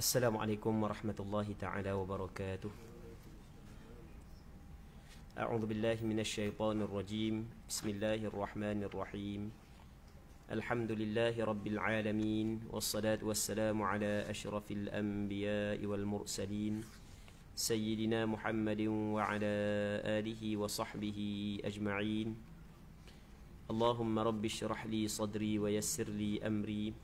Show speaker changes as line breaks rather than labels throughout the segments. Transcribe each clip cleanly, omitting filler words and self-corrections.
Assalamualaikum warahmatullahi ta'ala wabarakatuh. A'udzu billahi minasyaitonir rajim. Bismillahirrahmanirrahim. Alhamdulillahi rabbil alamin wassalatu wassalamu ala asyrafil anbiya'i wal mursalin sayyidina Muhammadin wa ala alihi wa sahbihi ajma'in. Allahumma rabbi shrah li sadri wa yassir li amri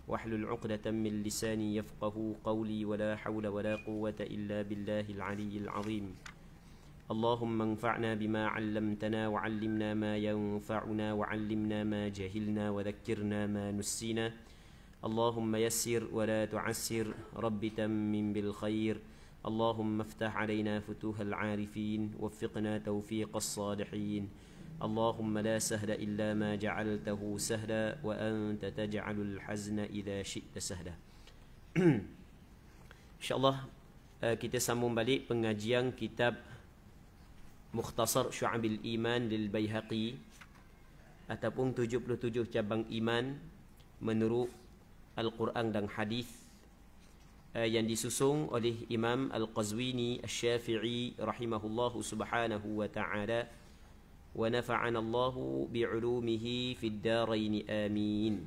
wahlul 'uqdatam min lisani yafqahu qawli wa la hawla wa la quwwata illa billahil 'aliyyil 'azim. Allahumma anfa'na bima 'allamtana wa 'allimna ma yanfa'una wa 'allimna ma jahilna wa dhakkirna ma nussina. Allahumma yassir wa la tu'assir, rabbi tammim bil khair. Allahumma iftah 'alaina futuhal 'arifin waffiqna tawfiqas salihin. Allahumma la sahla illa ma ja'altahu sahla wa anta taj'alul hazna idza syi'ta sahla. InsyaAllah kita sambung balik pengajian kitab Mukhtasar Syu'abil Iman lil Baihaqi ataupun 77 cabang iman menurut Al-Quran dan Hadis yang disusung oleh Imam Al-Qazwini Asy-Syafi'i rahimahullahu subhanahu wa ta'ala. Wa nafa'ana Allahu bi'ulumihi fid darain amin.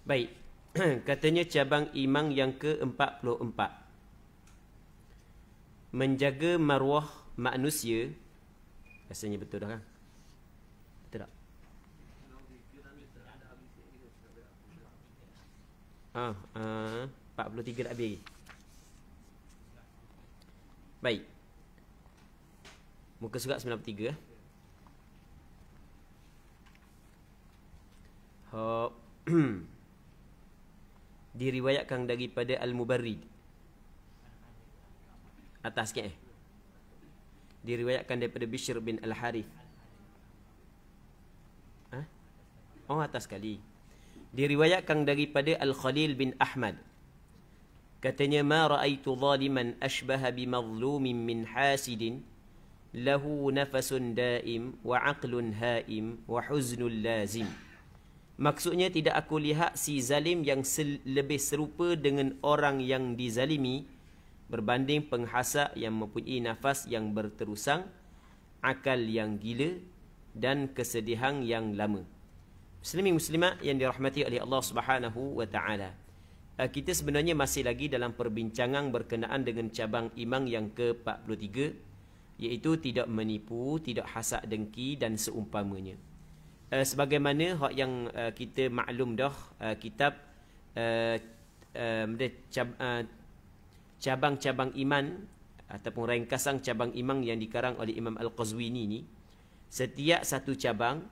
Baik, katanya cabang iman yang ke-44, menjaga maruah manusia. Rasanya betul dah kan? Betul tak? 43 dah habis. Baik. Muka surat 93. Diriwayatkan daripada Al-Mubarrid. Atas sikit Diriwayatkan daripada Bishr bin Al-Harith. Atas sekali. Diriwayatkan daripada Al-Khalil bin Ahmad. Katanya, ma ra'aitu zaliman ashbaha bimazlumin min hasidin lahu nafasun daim wa aqlun haim wa huznul lazim. Maksudnya, tidak aku lihat si zalim yang lebih serupa dengan orang yang dizalimi berbanding penghasad yang mempunyai nafas yang berterusang, akal yang gila dan kesedihan yang lama. Muslimin muslimat yang dirahmati oleh Allah Subhanahu wa taala. Kita sebenarnya masih lagi dalam perbincangan berkenaan dengan cabang iman yang ke-43, iaitu tidak menipu, tidak hasad dengki dan seumpamanya. Sebagaimana yang kita maklum dah, kitab cabang-cabang iman ataupun ringkasan cabang iman yang dikarang oleh Imam Al-Qazwini ni, setiap satu cabang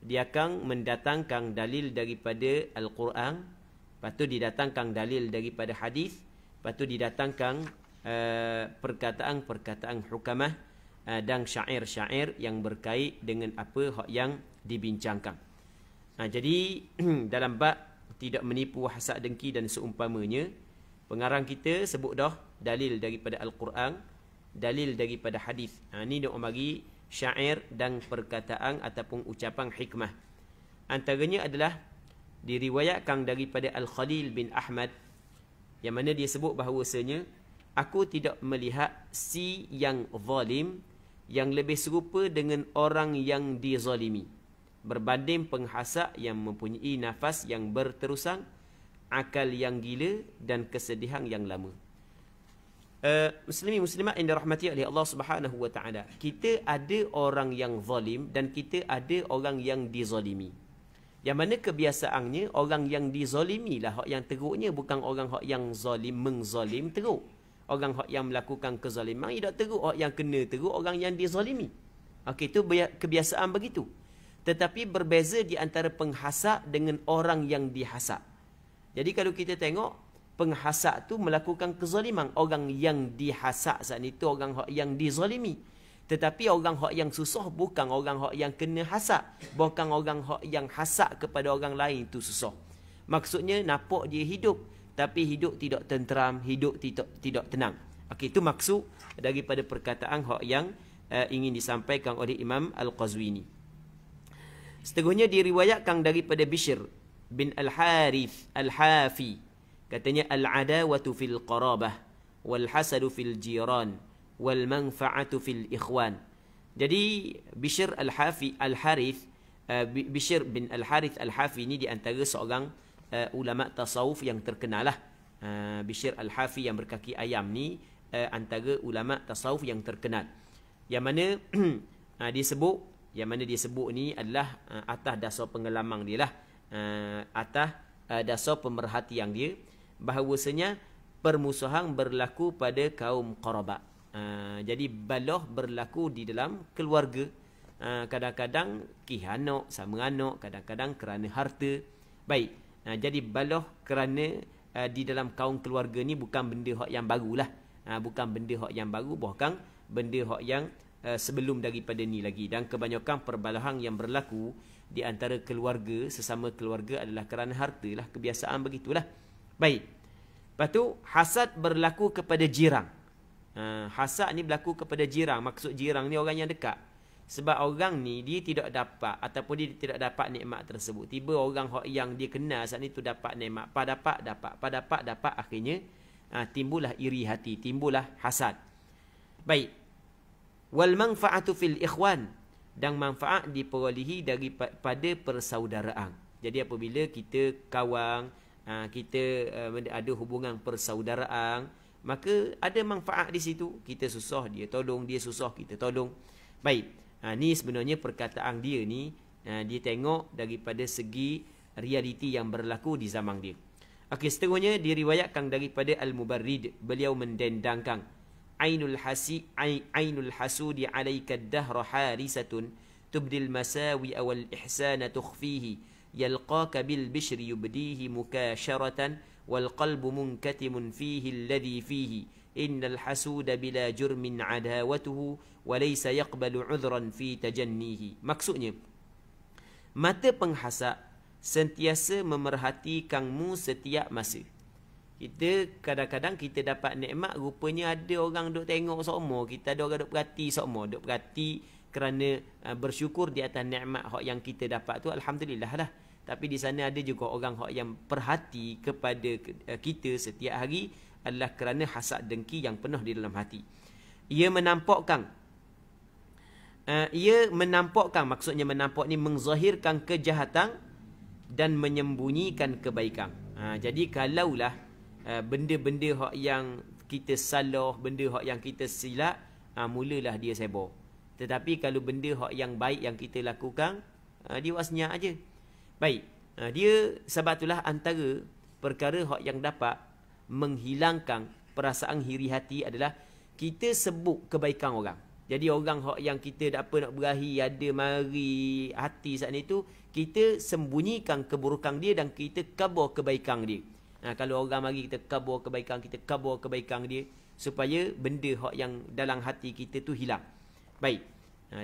dia akan mendatangkan dalil daripada Al-Quran, lepas tu didatangkan dalil daripada hadis, lepas tu didatangkan perkataan-perkataan hukamah dan syair-syair yang berkait dengan apa yang dibincangkan. Jadi dalam bab tidak menipu, hasad dengki dan seumpamanya, pengarang kita sebut dah dalil daripada Al-Quran, dalil daripada hadis. Ini dia bagi syair dan perkataan ataupun ucapan hikmah. Antaranya adalah diriwayatkan daripada Al-Khalil bin Ahmad, yang mana dia sebut bahawasanya, aku tidak melihat si yang zalim yang lebih serupa dengan orang yang dizalimi berbanding penghasad yang mempunyai nafas yang berterusang, akal yang gila dan kesedihan yang lama. Muslimin muslimat yang dirahmati oleh Allah Subhanahu wa taala, kita ada orang yang zalim dan kita ada orang yang dizalimi. Yang mana kebiasaannya orang yang dizalimi lah hak yang teruknya, bukan orang hak yang zalim mengzalim teruk. Orang hak yang melakukan kezaliman tidak teruk, hak yang kena teruk orang yang dizalimi. Okey, itu kebiasaan begitu. Tetapi berbeza di antara penghasad dengan orang yang dihasad. Jadi kalau kita tengok, penghasad tu melakukan kezaliman, orang yang dihasad saat itu orang hak yang dizalimi. Tetapi orang hak yang susah bukan orang hak yang kena hasad, bukan orang hak yang hasad kepada orang lain itu susah. Maksudnya nampak dia hidup, tapi hidup tidak tenteram, hidup tidak tenang. Okey, itu maksud daripada perkataan hak yang ingin disampaikan oleh Imam Al-Qazwini. Seterusnya diriwayatkan daripada Bishr bin Al-Harith Al-Hafi, katanya al-adawatu fil qarabah wal hasadu fil jiran wal manfa'atu fil ikhwan. Jadi Bishr Al-Hafi Al-Harith, Bishr bin Al-Harith Al-Hafi ini di antara seorang ulama tasawuf yang terkenal lah. Bishr Al-Hafi yang berkaki ayam ni antara ulama tasawuf yang terkenal. Yang mana dia sebut ni adalah atas dasar pengalaman dia lah, atas dasar pemerhatian dia, bahawasanya permusuhan berlaku pada kaum qarabah. Jadi balah berlaku di dalam keluarga. Kadang-kadang kihanok sama anak, kadang-kadang kerana harta. Baik, jadi balah kerana di dalam kaum keluarga ni bukan benda hak yang barulah. Bukan benda hak yang baru, bahkan benda hak yang sebelum daripada ni lagi. Dan kebanyakan perbalahan yang berlaku di antara keluarga, sesama keluarga adalah kerana harta lah, kebiasaan begitulah. Baik. Lepas tu hasad berlaku kepada jirang. Hasad ni berlaku kepada jirang. Maksud jirang ni orang yang dekat. Sebab orang ni dia tidak dapat ataupun dia tidak dapat nikmat tersebut. Tiba orang yang dia kenal saat ni tu dapat nikmat, dapat, akhirnya timbullah iri hati, timbullah hasad. Baik. Wal manfa'atu fil ikhwan, dan manfaat diperolehi daripada persaudaraan. Jadi apabila kita kawan, kita ada hubungan persaudaraan, maka ada manfaat di situ. Kita susah dia tolong, dia susah kita tolong. Baik, ni sebenarnya perkataan dia ni, dia tengok daripada segi realiti yang berlaku di zaman dia. Okey, seterusnya diriwayatkan daripada Al-Mubarrid, beliau mendendangkan ainul hasudi alaika ad-dahr harisatun tubdil masawi wal ihsana tukhfihi yalqaka bil bishri yubdihi mukasharatan wal qalbu munkatimun fihi alladhi fihi innal hasuda bila jurmin adawatuhu wa laysa yaqbalu udhran fi tajannihi. Maksudnya, mata penghasad sentiasa memerhatikanmu setiap masa. Kita kadang-kadang kita dapat nikmat, rupanya ada orang duk tengok sokmo, kita ada orang duk perhati sokmo, duk perhati kerana bersyukur di atas nikmat hak yang kita dapat tu, alhamdulillah lah. Tapi di sana ada juga orang hak yang perhati kepada kita setiap hari adalah kerana hasad dengki yang penuh di dalam hati. Ia menampakkan, maksudnya menampak ni menzahirkan kejahatan dan menyembunyikan kebaikan. Jadi kalaulah benda-benda hak yang kita salah, benda hak yang kita silap, mulalah dia sebar. Tetapi kalau benda hak yang baik yang kita lakukan, dia wasnya aja. Baik, dia sebab itulah antara perkara hak yang dapat menghilangkan perasaan iri hati adalah kita sebut kebaikan orang. Jadi orang hak yang kita tak apa nak berahi, ada mari hati saat itu, kita sembunyikan keburukan dia dan kita kabar kebaikan dia. Kalau orang mari kita kabar kebaikan dia supaya benda hak yang dalam hati kita tu hilang. Baik.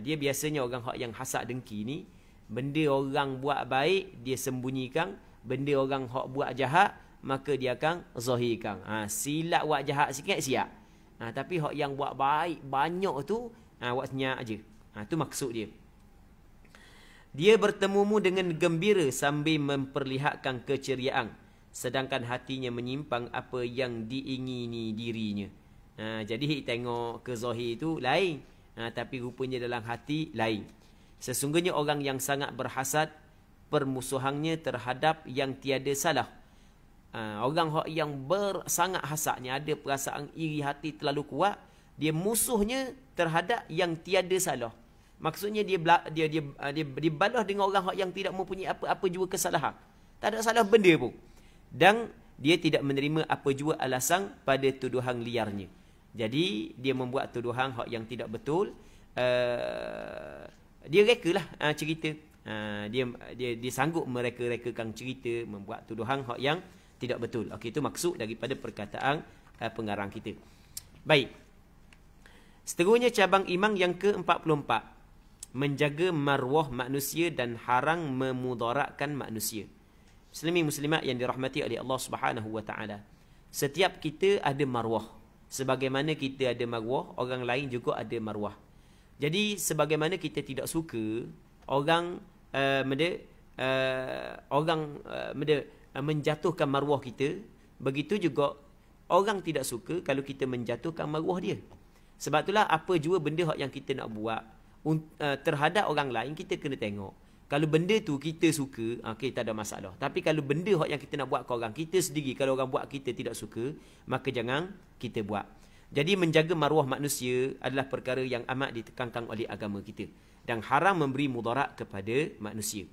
Dia biasanya orang hak yang hasad dengki ni, benda orang buat baik dia sembunyikan, benda orang hak buat jahat maka dia akan zahirkan. Silap buat jahat sikit siap. Tapi hak yang buat baik banyak tu waktunya aja. Tu maksud dia. Dia bertemumu dengan gembira sambil memperlihatkan keceriaan, sedangkan hatinya menyimpang apa yang diingini dirinya. Jadi tengok ke zahir tu lain, tapi rupanya dalam hati lain. Sesungguhnya orang yang sangat berhasad, permusuhannya terhadap yang tiada salah. Orang yang sangat hasadnya, ada perasaan iri hati terlalu kuat, dia musuhnya terhadap yang tiada salah. Maksudnya dia balah dengan orang yang tidak mempunyai apa-apa juga kesalahan. Tak ada salah benda pun. Dan dia tidak menerima apa jua alasan pada tuduhan liarnya. Jadi dia membuat tuduhan hak yang tidak betul. Dia rekalah cerita. Dia sanggup mereka-rekakan cerita, membuat tuduhan hak yang tidak betul. Okey, itu maksud daripada perkataan pengarang kita. Baik. Seterusnya cabang iman yang ke-44, menjaga maruah manusia dan haram memudaratkan manusia. Muslimin muslimat yang dirahmati oleh Allah Subhanahu wa taala. Setiap kita ada maruah. Sebagaimana kita ada maruah, orang lain juga ada maruah. Jadi sebagaimana kita tidak suka orang orang menjatuhkan maruah kita, begitu juga orang tidak suka kalau kita menjatuhkan maruah dia. Sebab itulah apa jua benda yang kita nak buat terhadap orang lain, kita kena tengok. Kalau benda tu kita suka, okey, tak ada masalah. Tapi kalau benda yang kita nak buat ke orang, kita sendiri kalau orang buat kita tidak suka, maka jangan kita buat. Jadi menjaga maruah manusia adalah perkara yang amat ditekankan oleh agama kita, dan haram memberi mudarat kepada manusia.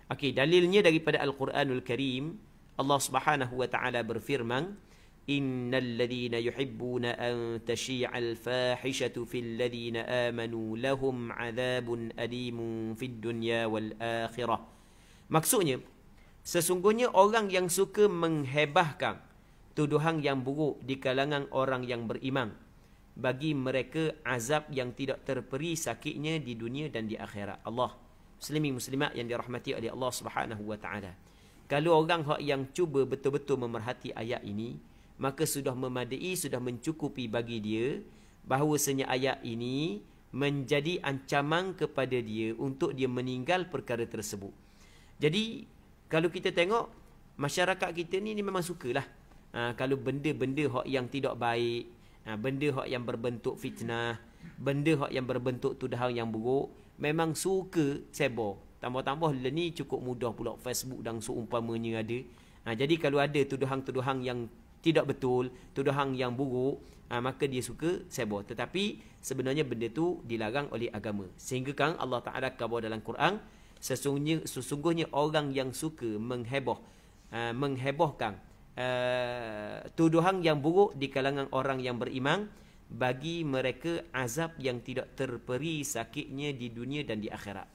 Okey, dalilnya daripada Al-Quranul Karim, Allah Subhanahu wa taala berfirman, innal ladzina yuhibbuna an tashi'al fahishatu fil ladzina amanu lahum 'adzabun alimun fid dunya wal akhirah. Maksudnya, sesungguhnya orang yang suka menghebahkan tuduhan yang buruk di kalangan orang yang beriman, bagi mereka azab yang tidak terperi sakitnya di dunia dan di akhirat. Allah, muslimin muslimat yang dirahmati oleh Allah Subhanahu wa taala. Kalau orang yang cuba betul-betul memerhati ayat ini, maka sudah memadai, sudah mencukupi bagi dia bahawasanya ayat ini menjadi ancaman kepada dia untuk dia meninggal perkara tersebut. Jadi kalau kita tengok masyarakat kita ni memang sukalah kalau benda-benda yang tidak baik, benda yang berbentuk fitnah, benda yang berbentuk tuduhan yang buruk, memang suka sebar. Tambah-tambah ni cukup mudah pula Facebook dan seumpamanya ada. Jadi kalau ada tuduhan-tuduhan yang tidak betul, tuduhan yang buruk, maka dia suka sebar. Tetapi sebenarnya benda tu dilarang oleh agama. Sehingga kan Allah Ta'ala khabar dalam Quran, sesungguhnya orang yang suka menghebohkan tuduhan yang buruk di kalangan orang yang beriman, bagi mereka azab yang tidak terperi sakitnya di dunia dan di akhirat.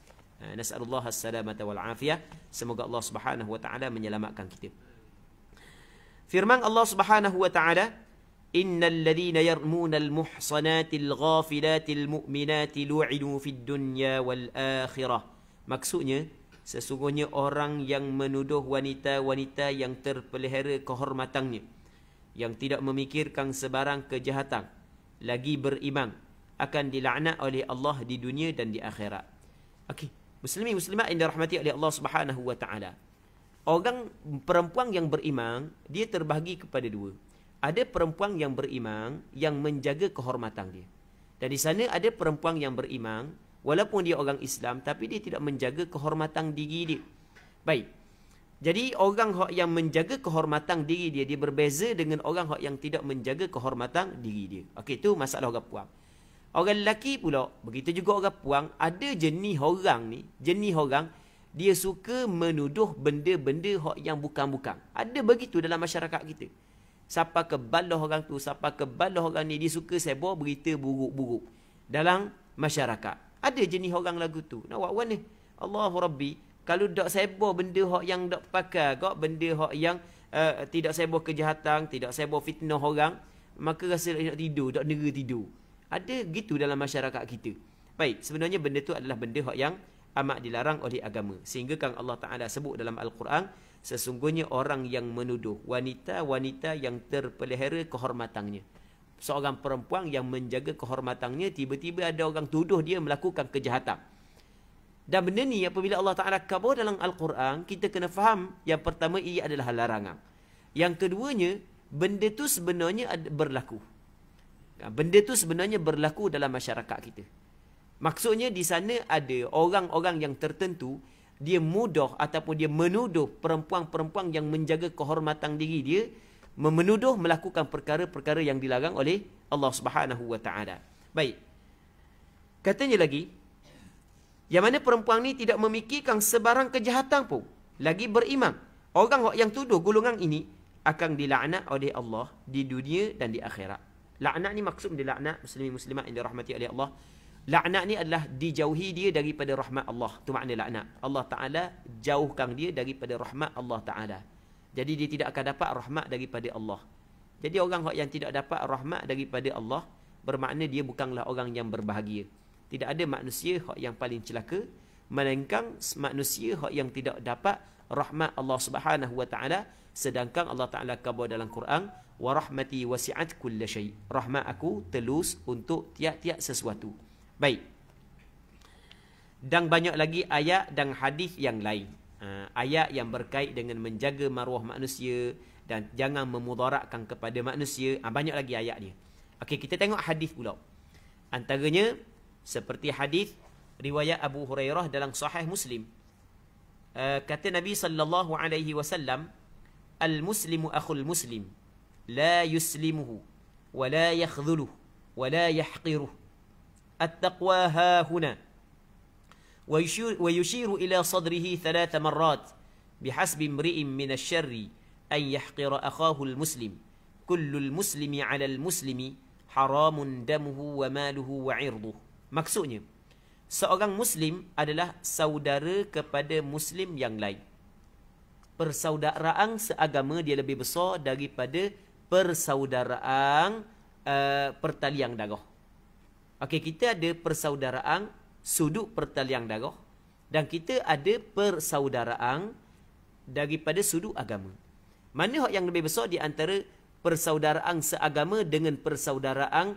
Nas'alullah as-salamata wal afiyah. Semoga Allah Subhanahu wa taala menyelamatkan kita. Firman Allah Subhanahu wa taala, innal ladzina yarmuna al-muhsanatil ghafilatil mu'minati lu'inu fid dunya wal akhirah. Maksudnya, sesungguhnya orang yang menuduh wanita-wanita yang terpelihara kehormatannya, yang tidak memikirkan sebarang kejahatan, lagi beriman, akan dilaknat oleh Allah di dunia dan di akhirat. Okey, muslimin muslimat yang dirahmati oleh Allah Subhanahu wa taala. Orang perempuan yang beriman, dia terbahagi kepada dua. Ada perempuan yang beriman yang menjaga kehormatan dia. Dan di sana ada perempuan yang beriman, walaupun dia orang Islam, tapi dia tidak menjaga kehormatan diri dia. Baik. Jadi orang yang menjaga kehormatan diri dia, dia berbeza dengan orang yang tidak menjaga kehormatan diri dia. Okey, itu masalah orang puang. Orang lelaki pula, begitu juga orang puang, ada jenis orang dia suka menuduh benda-benda yang bukan-bukan. Ada begitu dalam masyarakat kita. Siapa kebalah orang tu, siapa kebalah orang ni, dia suka sebar berita buruk-buruk dalam masyarakat. Ada jenis orang lagu tu. Nak buat mana? Allahu Rabbi, kalau tak sebar benda yang tak pakai, benda yang tidak sebar kejahatan, tidak sebar fitnah orang, maka rasa nak tidur, tak nera tidur. Ada gitu dalam masyarakat kita. Baik, sebenarnya benda tu adalah benda yang amat dilarang oleh agama. Sehingga kan Allah Ta'ala sebut dalam Al-Quran, sesungguhnya orang yang menuduh wanita-wanita yang terpelihara kehormatannya. Seorang perempuan yang menjaga kehormatannya, tiba-tiba ada orang tuduh dia melakukan kejahatan. Dan benda ni apabila Allah Ta'ala khabar dalam Al-Quran, kita kena faham, yang pertama ia adalah larangan. Yang keduanya, benda tu sebenarnya berlaku. Benda tu sebenarnya berlaku dalam masyarakat kita. Maksudnya di sana ada orang-orang yang tertentu, dia mudah ataupun dia menuduh perempuan-perempuan yang menjaga kehormatan diri dia, menuduh melakukan perkara-perkara yang dilarang oleh Allah Subhanahu wa taala. Baik. Katanya lagi, yang mana perempuan ni tidak memikirkan sebarang kejahatan pun, lagi beriman. Orang yang tuduh golongan ini akan dilaknat oleh Allah di dunia dan di akhirat. Laknat ni maksud dia laknat muslimin muslimat yang dirahmati oleh Allah. Laknat ni adalah dijauhi dia daripada rahmat Allah. Itu makna laknat. Allah Ta'ala jauhkan dia daripada rahmat Allah Ta'ala. Jadi dia tidak akan dapat rahmat daripada Allah. Jadi orang yang tidak dapat rahmat daripada Allah, bermakna dia bukanlah orang yang berbahagia. Tidak ada manusia yang paling celaka, melainkan manusia yang tidak dapat rahmat Allah Subhanahu wa taala, sedangkan Allah Ta'ala khabar dalam Quran, wa rahmati wasi'at kulla syai'. Rahmat aku telus untuk tiap-tiap sesuatu. Baik. Dan banyak lagi ayat dan hadis yang lain. Ayat yang berkait dengan menjaga maruah manusia dan jangan memudaratkan kepada manusia. Banyak lagi ayat dia. Okey, kita tengok hadis pula. Antaranya seperti hadis riwayat Abu Hurairah dalam Sahih Muslim. Kata Nabi sallallahu alaihi wasallam, al-muslimu akhul muslim, la yuslimuhu wa la yakhdhuluhu wa la yahqiruhu. At-taqwa ha huna. ويشير إلى صدره 3 مرات بحسب امرئ من الشر أن يحقر أخاه المسلم كل المسلم على المسلم حرام دمه وماله وعرضه. Maksudnya, seorang Muslim adalah saudara kepada Muslim yang lain. Persaudaraan seagama dia lebih besar daripada persaudaraan pertalian darah. Okey, kita ada persaudaraan sudut pertalian darah dan kita ada persaudaraan daripada sudut agama. Mana yang lebih besar di antara persaudaraan seagama dengan persaudaraan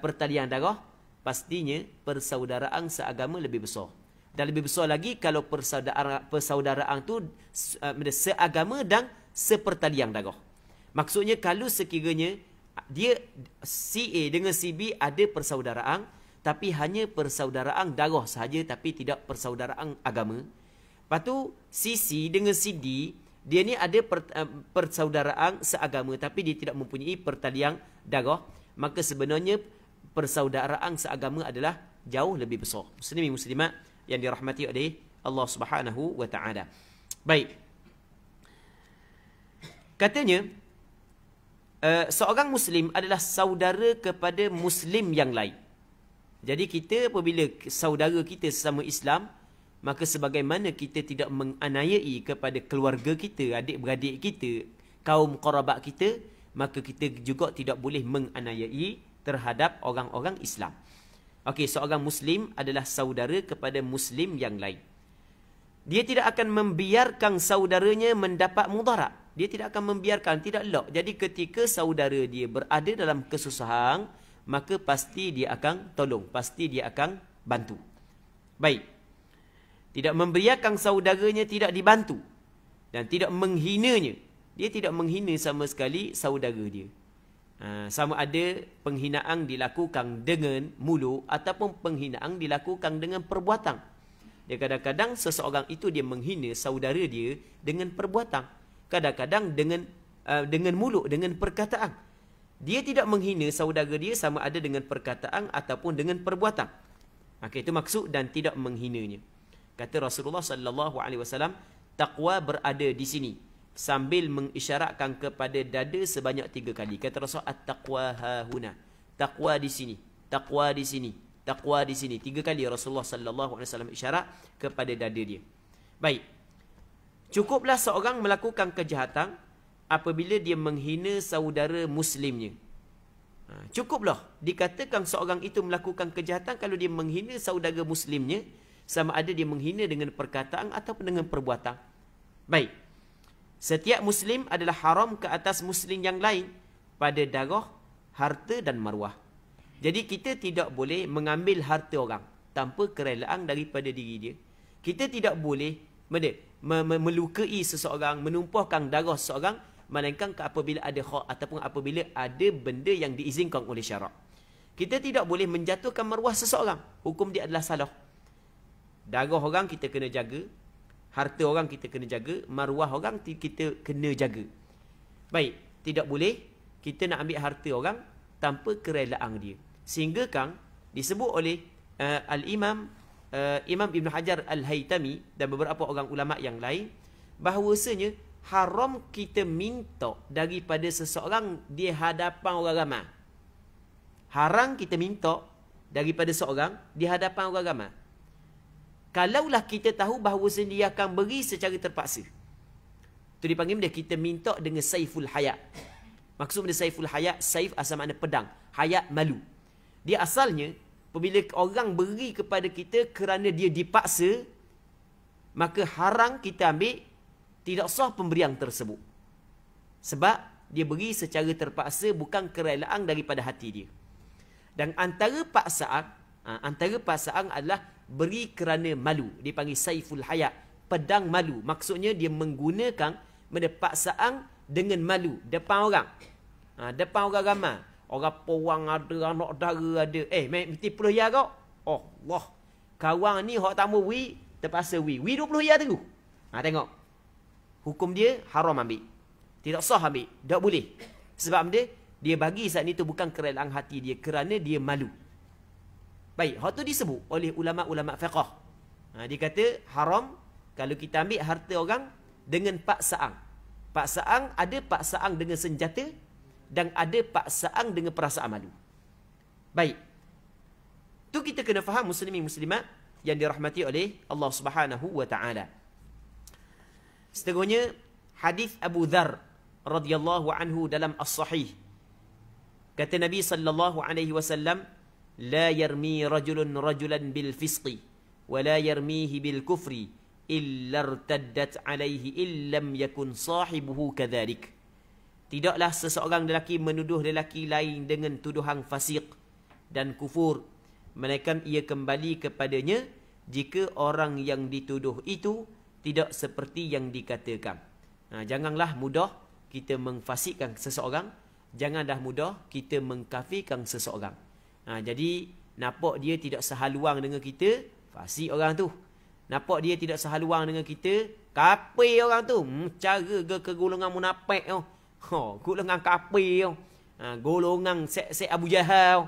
pertalian darah? Pastinya persaudaraan seagama lebih besar. Dan lebih besar lagi kalau persaudaraan tu seagama dan sepertalian darah. Maksudnya kalau sekiranya dia si A dengan si B ada persaudaraan, tapi hanya persaudaraan darah sahaja, tapi tidak persaudaraan agama. Lepas tu si C dengan si D, dia ni ada persaudaraan seagama, tapi dia tidak mempunyai pertalian darah. Maka sebenarnya persaudaraan seagama adalah jauh lebih besar. Muslimin muslimat yang dirahmati oleh Allah Subhanahu wa taala. Baik. Katanya seorang Muslim adalah saudara kepada Muslim yang lain. Jadi kita apabila saudara kita sesama Islam, maka sebagaimana kita tidak menganiayai kepada keluarga kita, adik-beradik kita, kaum qarabat kita, maka kita juga tidak boleh menganiayai terhadap orang-orang Islam. Okey, seorang Muslim adalah saudara kepada Muslim yang lain. Dia tidak akan membiarkan saudaranya mendapat mudarat. Dia tidak akan membiarkan, tidak elok. Jadi ketika saudara dia berada dalam kesusahan, maka pasti dia akan tolong, pasti dia akan bantu. Baik. Tidak membiarkan saudaranya tidak dibantu dan tidak menghinanya. Dia tidak menghina sama sekali saudara dia. Sama ada penghinaan dilakukan dengan mulut ataupun penghinaan dilakukan dengan perbuatan. Dia kadang-kadang seseorang itu dia menghina saudara dia dengan perbuatan. Kadang-kadang dengan mulut, dengan perkataan. Dia tidak menghina saudara dia sama ada dengan perkataan ataupun dengan perbuatan. Maka itu maksud dan tidak menghinanya. Kata Rasulullah sallallahu alaihi wasallam, takwa berada di sini sambil mengisyaratkan kepada dada sebanyak 3 kali. Kata Rasul, at-taqwa hahuna. Takwa di sini, takwa di sini, takwa di sini. 3 kali Rasulullah sallallahu alaihi wasallam isyarat kepada dada dia. Baik. Cukuplah seorang melakukan kejahatan apabila dia menghina saudara Muslimnya. Cukuplah dikatakan seorang itu melakukan kejahatan kalau dia menghina saudara Muslimnya, sama ada dia menghina dengan perkataan ataupun dengan perbuatan. Baik. Setiap Muslim adalah haram ke atas Muslim yang lain pada darah, harta dan maruah. Jadi kita tidak boleh mengambil harta orang tanpa kerelaan daripada diri dia. Kita tidak boleh melukai seseorang, menumpahkan darah seseorang, melainkan apabila ada hak ataupun apabila ada benda yang diizinkan oleh syarak. Kita tidak boleh menjatuhkan maruah seseorang. Hukum dia adalah salah. Darah orang kita kena jaga, harta orang kita kena jaga, maruah orang kita kena jaga. Baik, tidak boleh kita nak ambil harta orang tanpa kerelaan dia. Sehingga kan disebut oleh Imam Ibn Hajar Al-Haytami dan beberapa orang ulama yang lain, bahawasanya haram kita minta daripada seseorang di hadapan orang ramai. Haram kita minta daripada seorang di hadapan orang ramai. Kalaulah kita tahu bahawa dia akan beri secara terpaksa, itu dipanggil dia kita minta dengan saiful hayat. Maksud dia saiful hayat, saif asal makna pedang, hayat malu. Dia asalnya apabila orang beri kepada kita kerana dia dipaksa, maka haram kita ambil, tidak sah pemberian tersebut. Sebab dia beri secara terpaksa, bukan kerelaan daripada hati dia. Dan antara paksaan adalah beri kerana malu. Dipanggil saiful haya, pedang malu. Maksudnya dia menggunakan paksaan dengan malu depan orang. Depan orang ramai. Orang porang ada, anak dara ada. Mesti 10 ya kau. Oh Allah. Kawan ni hak tak mau wi, terpaksa wi. Wi 20 ya terus. Tengok. Hukum dia haram ambil. Tidak sah ambil. Tak boleh. Sebab dia bagi saat ni tu bukan kerelaan hati dia, kerana dia malu. Baik, hak tu disebut oleh ulama-ulama fiqh. Dia kata haram kalau kita ambil harta orang dengan paksaan. Paksaan, ada paksaan dengan senjata dan ada paksaan dengan perasaan malu. Baik. Tu kita kena faham muslimin muslimat yang dirahmati oleh Allah Subhanahu wa taala. Seterusnya hadis Abu Dzar radhiyallahu anhu dalam As-Sahih. Kata Nabi sallallahu alaihi wasallam, "La yarmi rajulun rajulan bil fisqi wa la yarmihi bil kufri illa irtaddat alaihi illam yakun sahibuhu kadzalik." Tidaklah seseorang lelaki menuduh lelaki lain dengan tuduhan fasik dan kufur, melainkan ia kembali kepadanya jika orang yang dituduh itu tidak seperti yang dikatakan. Janganlah mudah kita mengfasikkan seseorang, janganlah mudah kita mengkafirkan seseorang. Jadi nampak dia tidak sehaluang dengan kita, fasik orang tu. Nampak dia tidak sehaluang dengan kita, kafir orang tu. Cara ke golongan munafik tu. Golongan kafir tu. Golongan sek Abu Jahal.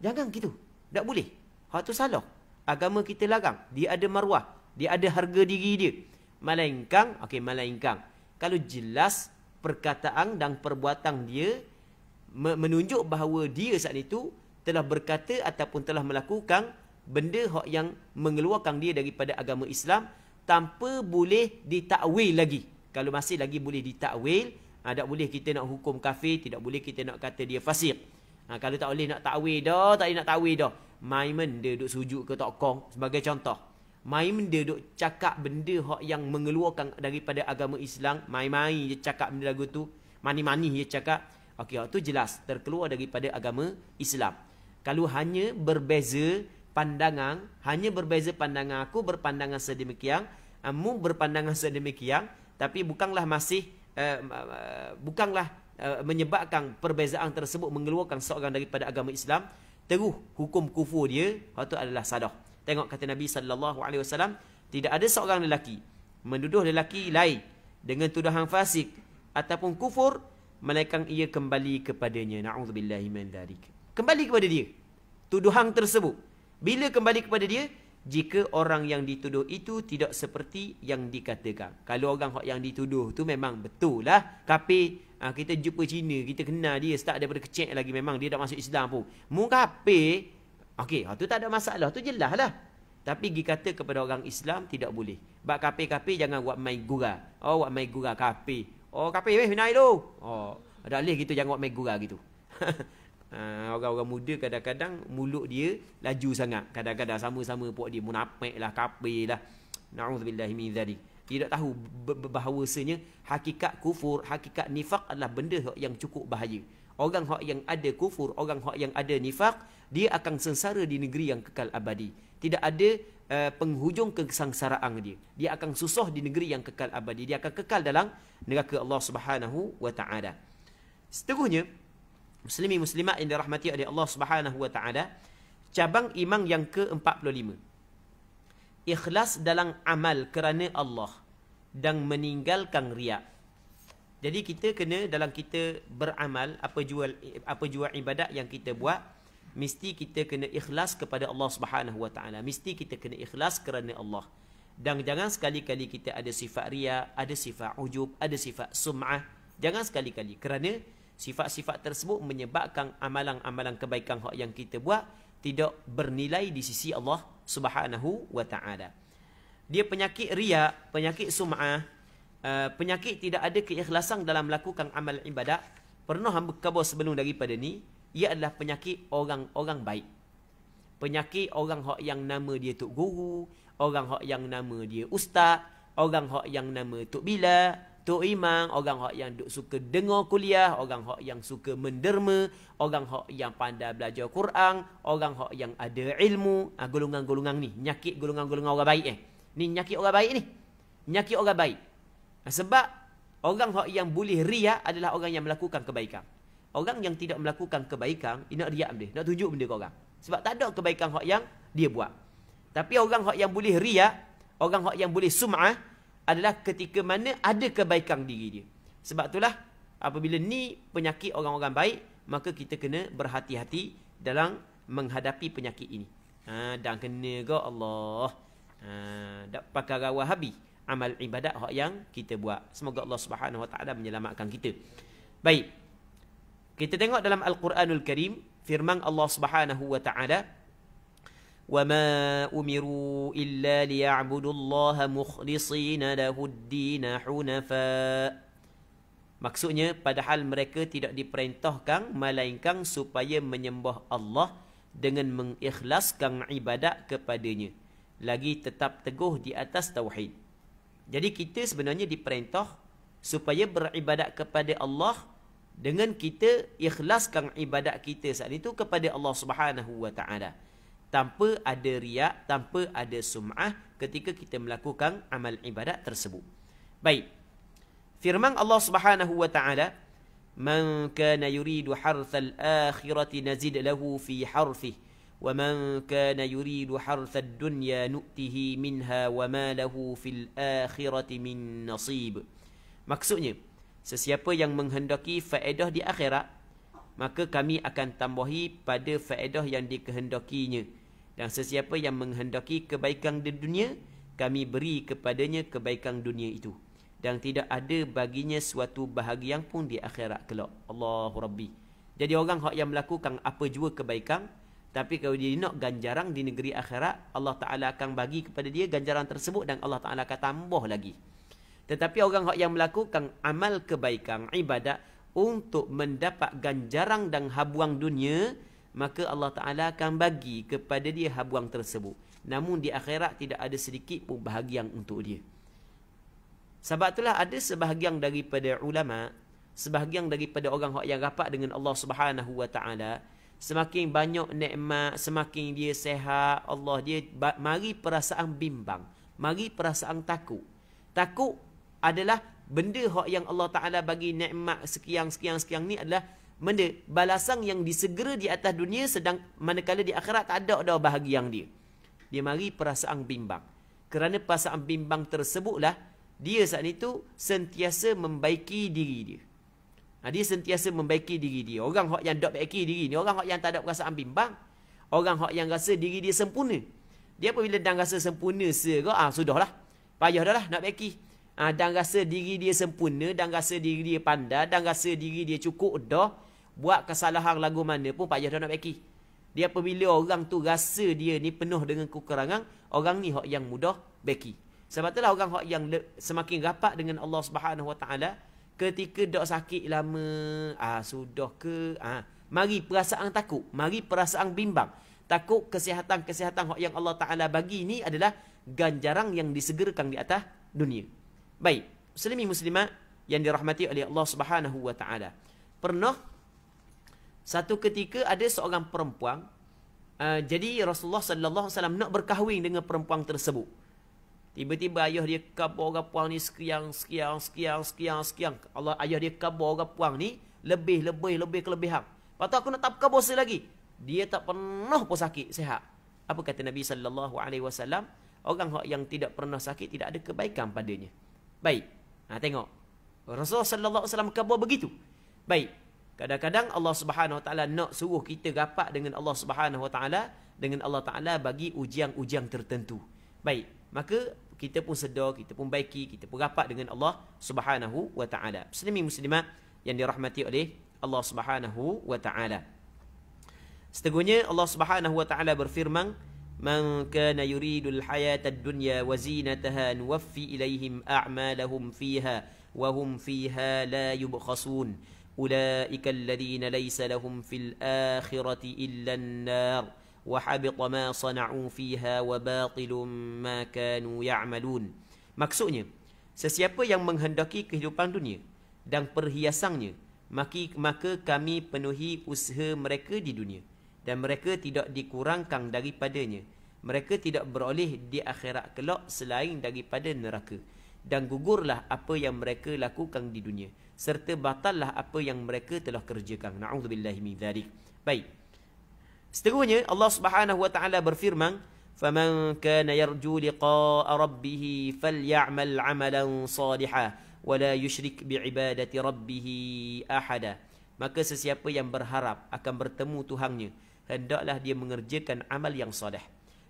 Jangan gitu. Tak boleh. Hak tu salah. Agama kita larang. Dia ada maruah, dia ada harga diri dia. Melainkan, kalau jelas perkataan dan perbuatan dia menunjuk bahawa dia saat itu telah berkata ataupun telah melakukan benda yang mengeluarkan dia daripada agama Islam tanpa boleh ditakwil lagi. Kalau masih lagi boleh ditakwil, tak boleh kita nak hukum kafir, tidak boleh kita nak kata dia fasik. Kalau tak boleh nak takwil dah, tak boleh nak takwil dah. Mai benda duk sujud ke tokong sebagai contoh. Mai benda duk cakap benda yang mengeluarkan daripada agama Islam, mai-mai je cakap benda lagu tu, mani-mani je cakap. Okey, tu jelas terkeluar daripada agama Islam. Kalau hanya berbeza pandangan, aku berpandangan sedemikian, kamu berpandangan sedemikian, tapi bukanlah menyebabkan perbezaan tersebut mengeluarkan seorang daripada agama Islam, terus hukum kufur dia, itu adalah sadah. Tengok kata Nabi sallallahu alaihi wasallam, tidak ada seorang lelaki menuduh lelaki lain dengan tuduhan fasik ataupun kufur, melainkan ia kembali kepadanya. Na'udzubillahi min dzalik. Kembali kepada dia tuduhan tersebut. Bila kembali kepada dia? Jika orang yang dituduh itu tidak seperti yang dikatakan. Kalau orang yang dituduh tu memang betul lah kafir. Kita jumpa Cina, kita kenal dia start daripada kecil lagi, memang dia tak masuk Islam pun, mu kafir. Okey, tu tak ada masalah, tu jelas lah. Tapi dikata kepada orang Islam tidak boleh. Bak kafir-kafir jangan buat main gurau. Buat main gurau kafir. Kafir naik tu. Tak boleh gitu, jangan buat main gurau gitu. Orang-orang muda kadang-kadang mulut dia laju sangat. Kadang-kadang sama-sama puak dia munafik lah, kafir lah. Na'udzubillahi min dzalik. Dia tak tahu bahawasanya hakikat kufur, hakikat nifak adalah benda yang cukup bahaya. Orang yang ada kufur, orang yang ada nifak, dia akan sengsara di negeri yang kekal abadi. Tidak ada penghujung kesengsaraan dia. Dia akan susah di negeri yang kekal abadi. Dia akan kekal dalam neraka Allah Subhanahu wa taala. Seterusnya, muslimin muslimat yang dirahmati oleh Allah Subhanahu wa taala, cabang iman yang ke-45. Ikhlas dalam amal kerana Allah dan meninggalkan riak. Jadi kita kena dalam kita beramal, apa jua ibadat yang kita buat, mesti kita kena ikhlas kepada Allah Subhanahu wa taala. Mesti kita kena ikhlas kerana Allah. Dan jangan sekali-kali kita ada sifat riak, ada sifat ujub, ada sifat sum'ah. Jangan sekali-kali, kerana sifat-sifat tersebut menyebabkan amalan-amalan kebaikan yang kita buat tidak bernilai di sisi Allah Subhanahu wa taala. Dia penyakit riak, penyakit sum'ah, penyakit tidak ada keikhlasan dalam melakukan amal ibadat. Pernah hamba khabar sebelum daripada ni, ia adalah penyakit orang-orang baik. Penyakit orang yang nama dia tok guru, orang yang nama dia ustaz, orang yang nama tok bila, tok imam, orang hak yang duk suka dengar kuliah, orang hak yang suka menderma, orang hak yang pandai belajar Quran, orang hak yang ada ilmu. Golongan-golongan ni, nyakit golongan-golongan orang baik Ni nyakit orang baik ni. Nyakit orang baik. Sebab orang hak yang boleh riak adalah orang yang melakukan kebaikan. Orang yang tidak melakukan kebaikan, dia nak riak benda, nak tunjuk benda ke orang. Sebab tak ada kebaikan hak yang dia buat. Tapi orang hak yang boleh riak, orang hak yang boleh sum'ah, adalah ketika mana ada kebaikan diri dia. Sebab itulah apabila ni penyakit orang-orang baik, maka kita kena berhati-hati dalam menghadapi penyakit ini. Dan kena ke Allah. Perkara wahabi, amal ibadat hak yang kita buat. Semoga Allah Subhanahu Wa Taala menyelamatkan kita. Baik. Kita tengok dalam Al-Quranul Karim, firman Allah Subhanahu Wa Taala, وَمَا أُمِرُوا إِلَّا لِيَعْبُدُوا اللَّهَ مُخْلِصِينَ لَهُ الدِّينَ حُنَفَاءَ. Maksudnya, padahal mereka tidak diperintahkan melainkan supaya menyembah Allah dengan mengikhlaskan ibadat kepadanya, lagi tetap teguh di atas tauhid. Jadi kita sebenarnya diperintah supaya beribadat kepada Allah dengan kita ikhlaskan ibadat kita saat itu kepada Allah Subhanahu Wa Taala, tanpa ada riak, tanpa ada sum'ah ketika kita melakukan amal ibadat tersebut. Baik. Firman Allah Subhanahu Wa Taala, "Man kana yuridu harthal akhirati nazid lahu fi harfihi, wa man kana yuridu harthad dunya nu'tihi minha wa ma lahu fil akhirati min nasib." Maksudnya, sesiapa yang menghendaki faedah di akhirat, maka kami akan tambahi pada faedah yang dikehendakinya. Dan sesiapa yang menghendaki kebaikan di dunia, kami beri kepadanya kebaikan dunia itu. Dan tidak ada baginya suatu bahagian pun di akhirat kelak. Allahu Rabbi. Jadi orang yang melakukan apa jua kebaikan, tapi kalau dia nak ganjaran di negeri akhirat, Allah Ta'ala akan bagi kepada dia ganjaran tersebut dan Allah Ta'ala akan tambah lagi. Tetapi orang yang melakukan amal kebaikan, ibadat, untuk mendapat ganjaran dan habuang dunia, maka Allah Ta'ala akan bagi kepada dia habuang tersebut. Namun di akhirat tidak ada sedikit pun bahagian untuk dia. Sebab itulah ada sebahagian daripada ulama, sebahagian daripada orang yang rapat dengan Allah Subhanahu Wa Taala, semakin banyak nikmat, semakin dia sehat, Allah dia mari perasaan bimbang, mari perasaan takut. Takut adalah benda yang Allah Ta'ala bagi nikmat sekian ni adalah benda balasan yang disegera di atas dunia, sedang manakala di akhirat tak ada bahagian dia. Dia mari perasaan bimbang. Kerana perasaan bimbang tersebutlah dia saat itu sentiasa membaiki diri dia. Dia sentiasa membaiki diri dia. Orang yang tak baiki diri ni, orang yang tak ada perasaan bimbang, orang yang rasa diri dia sempurna. Dia apabila dah rasa sempurna sudahlah. Payah dah lah nak baiki. Dan rasa diri dia sempurna, dan rasa diri dia pandai, dan rasa diri dia cukup dah, buat kesalahan lagu mana pun payah dah nak baiki. Dia apabila orang tu rasa dia ni penuh dengan kekurangan, orang ni yang mudah baiki. Sebab itulah orang yang semakin rapat dengan Allah Subhanahu Wa Taala, ketika dok sakit lama, sudah ke, mari perasaan takut, mari perasaan bimbang. Takut kesihatan yang Allah Ta'ala bagi ni adalah ganjaran yang disegerakan di atas dunia. Baik, muslimi muslimat yang dirahmati oleh Allah Subhanahu Wa Taala. Pernah satu ketika ada seorang perempuan, jadi Rasulullah sallallahu alaihi wasallam nak berkahwin dengan perempuan tersebut. Tiba-tiba ayah dia kabar orang puang ni sekian. Allah, ayah dia kabar orang puang ni lebih kelebihan. Lepas tu aku nak tak kabar lagi. Dia tak pernah pun sakit, sihat. Apa kata Nabi sallallahu alaihi wasallam? Orang yang tidak pernah sakit tidak ada kebaikan padanya. Baik. Tengok. Rasulullah sallallahu alaihi wasallam kabar begitu. Baik. Kadang-kadang Allah Subhanahu Wa Taala nak suruh kita rapat dengan Allah Subhanahu Wa Taala, dengan Allah Taala bagi ujian-ujian tertentu. Baik. Maka kita pun sedar, kita pun baiki, kita pun rapat dengan Allah Subhanahu Wa Taala. Muslimin muslimat yang dirahmati oleh Allah Subhanahu Wa Taala. Seterusnya Allah Subhanahu Wa Taala berfirman, "Man kana yuridul hayatad dunya wa zinataha nuwaffi ilaihim a'malahum fiha wa hum fiha la yubkhasun. Ulaika alladhina laysa lahum fil akhirati illa an-nar. وَحَبِطَ مَا صَنَعُوا فِيهَا وَبَاطِلٌ مَا كَانُوا يَعْمَلُونَ." Maksudnya, Sesiapa yang menghendaki kehidupan dunia dan perhiasannya, maka kami penuhi usaha mereka di dunia, dan mereka tidak dikurangkan daripadanya. Mereka tidak beroleh di akhirat kelak selain daripada neraka. Dan gugurlah apa yang mereka lakukan di dunia, serta batallah apa yang mereka telah kerjakan. Na'udzubillahi min dzalik. Baik. Seterusnya Allah Subhanahu wa taala berfirman, "Faman kana yarju liqa'a rabbih faly'amal 'amalan shalihan wa la yusyrik bi'ibadati rabbih ahada." Maka sesiapa yang berharap akan bertemu Tuhannya, hendaklah dia mengerjakan amal yang soleh,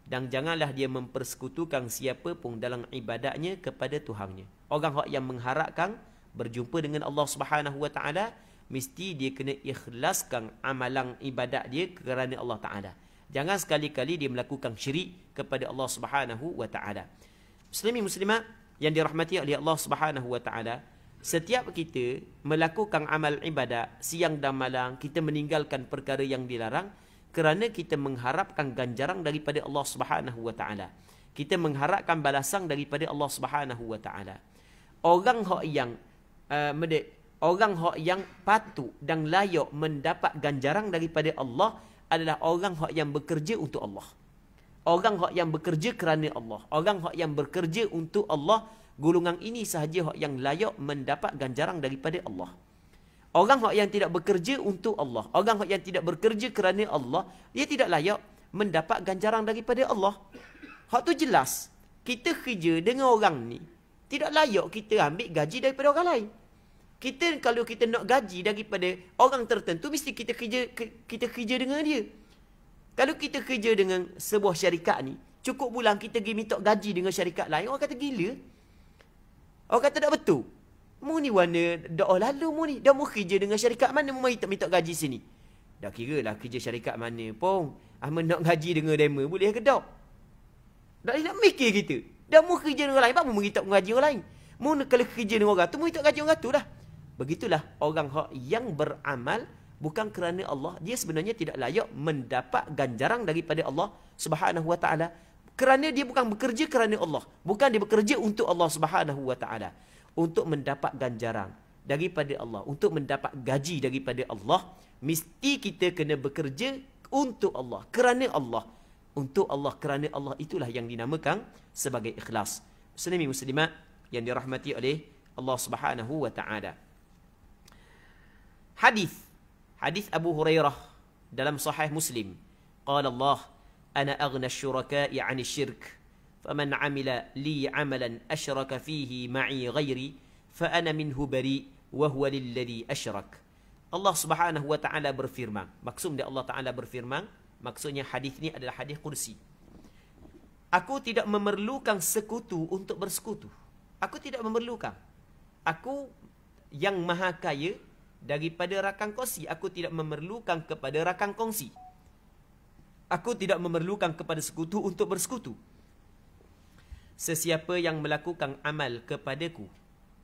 dan janganlah dia mempersekutukan siapa pun dalam ibadatnya kepada Tuhannya. Orang yang mengharapkan berjumpa dengan Allah Subhanahu wa taala, mesti dia kena ikhlaskan amalan ibadat dia kerana Allah Taala. Jangan sekali-kali dia melakukan syirik kepada Allah Subhanahu wa taala. Muslimin muslimat yang dirahmati oleh Allah Subhanahu wa taala, setiap kita melakukan amal ibadat siang dan malam, kita meninggalkan perkara yang dilarang kerana kita mengharapkan ganjaran daripada Allah Subhanahu wa taala. Kita mengharapkan balasan daripada Allah Subhanahu wa taala. Orang yang patut dan layak mendapat ganjaran daripada Allah adalah orang yang bekerja untuk Allah. Orang yang bekerja kerana Allah. Orang yang bekerja untuk Allah, golongan ini sahaja yang layak mendapat ganjaran daripada Allah. Orang yang tidak bekerja untuk Allah, orang yang tidak bekerja kerana Allah, dia tidak layak mendapat ganjaran daripada Allah. Hak tu jelas. Kita kerja dengan orang ni, tidak layak kita ambil gaji daripada orang lain. Kalau kita nak gaji daripada orang tertentu, mesti kita kerja dengan dia. Kalau kita kerja dengan sebuah syarikat ni, cukup bulan kita pergi minta gaji dengan syarikat lain, orang kata gila. Orang kata tak betul. Mu ni warna doa lalu mu ni. Dah mu kerja dengan syarikat mana mu minta gaji sini? Dah kira lah kerja syarikat mana pun. Ahmad nak gaji dengan demo, boleh ke tak? Tak boleh nak mikir kita. Dah mu kerja dengan orang lain, apa mu minta gaji orang lain? Mu kalau kerja dengan orang tu, mu minta gaji orang tu dah. Begitulah orang yang beramal bukan kerana Allah, dia sebenarnya tidak layak mendapat ganjaran daripada Allah Subhanahu wa taala, kerana dia bukan bekerja kerana Allah, bukan dia bekerja untuk Allah Subhanahu wa taala, untuk mendapat ganjaran daripada Allah, untuk mendapat gaji daripada Allah, mesti kita kena bekerja untuk Allah, kerana Allah, untuk Allah, kerana Allah. Itulah yang dinamakan sebagai ikhlas. Muslimin muslimat yang dirahmati oleh Allah Subhanahu wa taala. Hadis Abu Hurairah dalam Sahih Muslim. Qala Allah, ana aghna asy-syuraka'i 'ani asy-syirk, faman 'amila li 'amalan asyraka fihi ma'i ghairi fa ana minhu bari wa huwa lilladhi asyrak. Allah Subhanahu wa taala berfirman. Maksudnya Allah Taala berfirman, maksudnya hadis ni adalah hadis kursi. Aku tidak memerlukan sekutu untuk bersekutu. Aku tidak memerlukan. Aku yang maha kaya daripada rakan kongsi. Aku tidak memerlukan kepada rakan kongsi. Aku tidak memerlukan kepada sekutu untuk bersekutu. Sesiapa yang melakukan amal kepadaku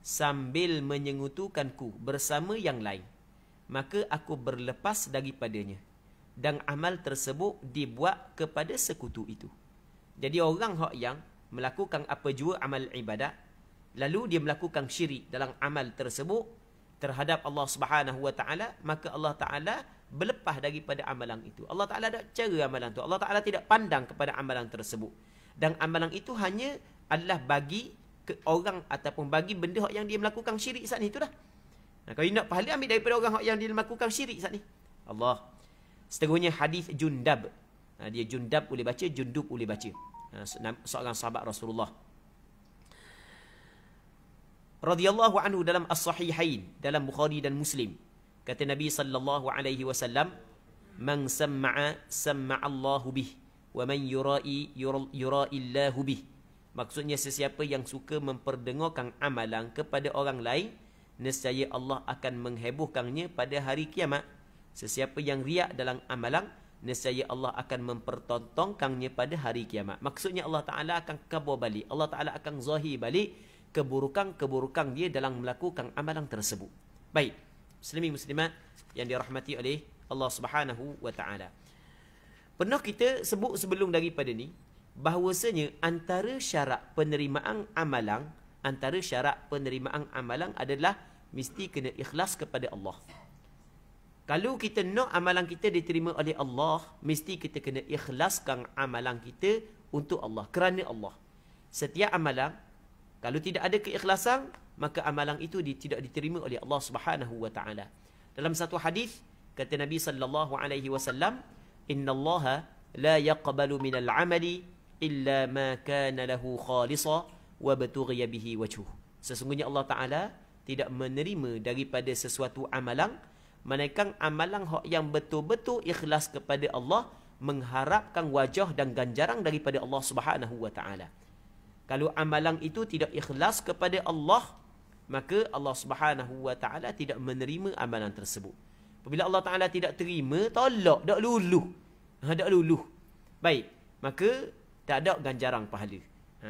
sambil menyengutukanku bersama yang lain, maka aku berlepas daripadanya, dan amal tersebut dibuat kepada sekutu itu. Jadi orang yang melakukan apa jua amal ibadat, lalu dia melakukan syirik dalam amal tersebut terhadap Allah Subhanahu wa taala, maka Allah Taala berlepas daripada amalan itu. Allah Taala ada cara amalan itu. Allah Taala tidak pandang kepada amalan tersebut. Dan amalan itu hanya adalah bagi ke orang ataupun bagi benda yang dia melakukan syirik saat ni, itulah. Nah, kalau nak pahala, ambil daripada orang yang dia melakukan syirik saat ni. Allah. Seterusnya hadis Jundab. Dia Jundab boleh baca, Jundub boleh baca. Seorang sahabat Rasulullah radhiyallahu anhu dalam As-Sahihain, dalam Bukhari dan Muslim. Kata Nabi sallallahu alaihi wasallam, "Man sam'a sam'a Allahu bih, wa man yura'i yura'illahu bih." Maksudnya sesiapa yang suka memperdengarkan amalan kepada orang lain, nescaya Allah akan menghebohkannya pada hari kiamat. Sesiapa yang riak dalam amalan, nescaya Allah akan mempertontonkannya pada hari kiamat. Maksudnya Allah Taala akan kabur balik. Allah Taala akan zahir balik keburukan-keburukan dia dalam melakukan amalan tersebut. Baik, muslimin muslimat yang dirahmati oleh Allah Subhanahu wa taala. Pernah kita sebut sebelum daripada ni bahawasanya antara syarat penerimaan amalan antara syarat penerimaan amalan adalah mesti kena ikhlas kepada Allah. Kalau kita nak amalan kita diterima oleh Allah, mesti kita kena ikhlaskan amalan kita untuk Allah, kerana Allah. Setiap amalan, kalau tidak ada keikhlasan, maka amalan itu tidak diterima oleh Allah Subhanahu wa taala. Dalam satu hadis kata Nabi sallallahu alaihi wasallam, "Innallaha la yaqbalu minal amali illa ma kana lahu khalisa wa batughiya bihi wajhuh." Sesungguhnya Allah taala tidak menerima daripada sesuatu amalan melainkan amalan yang betul-betul ikhlas kepada Allah, mengharapkan wajah dan ganjaran daripada Allah Subhanahu wa taala. Kalau amalan itu tidak ikhlas kepada Allah, maka Allah Subhanahu wa taala tidak menerima amalan tersebut. Apabila Allah taala tidak terima, tolak, dak luluh. Dak luluh. Baik, maka tak ada ganjaran pahala.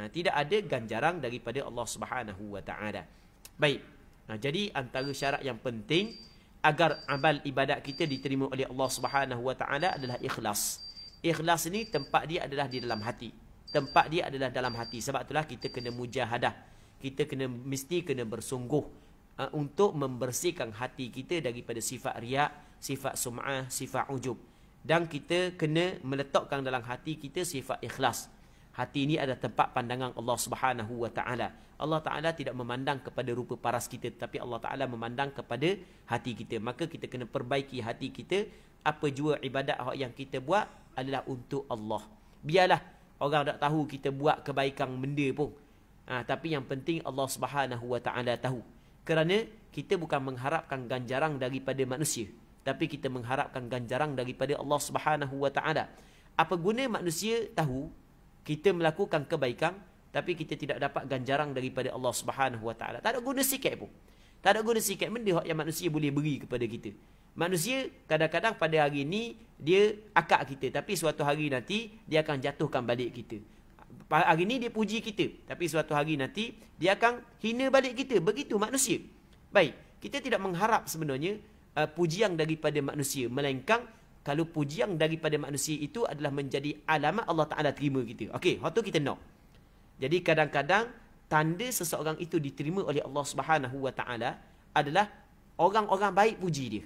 Tidak ada ganjaran daripada Allah Subhanahu wa taala. Baik. Jadi antara syarat yang penting agar amal ibadat kita diterima oleh Allah Subhanahu wa taala adalah ikhlas. Ikhlas ni tempat dia adalah di dalam hati. Tempat dia adalah dalam hati. Sebab itulah kita kena mujahadah. Kita mesti kena bersungguh untuk membersihkan hati kita daripada sifat riak, sifat sum'ah, sifat ujub. Dan kita kena meletakkan dalam hati kita sifat ikhlas. Hati ini adalah tempat pandangan Allah Subhanahu wa taala. Allah taala tidak memandang kepada rupa paras kita, tapi Allah taala memandang kepada hati kita. Maka kita kena perbaiki hati kita. Apa jua ibadat yang kita buat adalah untuk Allah. Biarlah orang tak tahu kita buat kebaikan benda pun. Tapi yang penting Allah Subhanahu wa taala tahu. Kerana kita bukan mengharapkan ganjaran daripada manusia, tapi kita mengharapkan ganjaran daripada Allah Subhanahu wa taala. Apa guna manusia tahu kita melakukan kebaikan tapi kita tidak dapat ganjaran daripada Allah Subhanahu wa taala? Tak ada guna sikit pun. Tak ada guna sikit benda yang manusia boleh beri kepada kita. Manusia kadang-kadang pada hari ini dia akak kita, tapi suatu hari nanti dia akan jatuhkan balik kita. Hari ini dia puji kita, tapi suatu hari nanti dia akan hina balik kita. Begitu manusia. Baik, kita tidak mengharap sebenarnya pujian daripada manusia, melainkan kalau pujian daripada manusia itu adalah menjadi alamat Allah Ta'ala terima kita. Okey, waktu kita nak. Jadi kadang-kadang tanda seseorang itu diterima oleh Allah Subhanahu wa taala adalah orang-orang baik puji dia.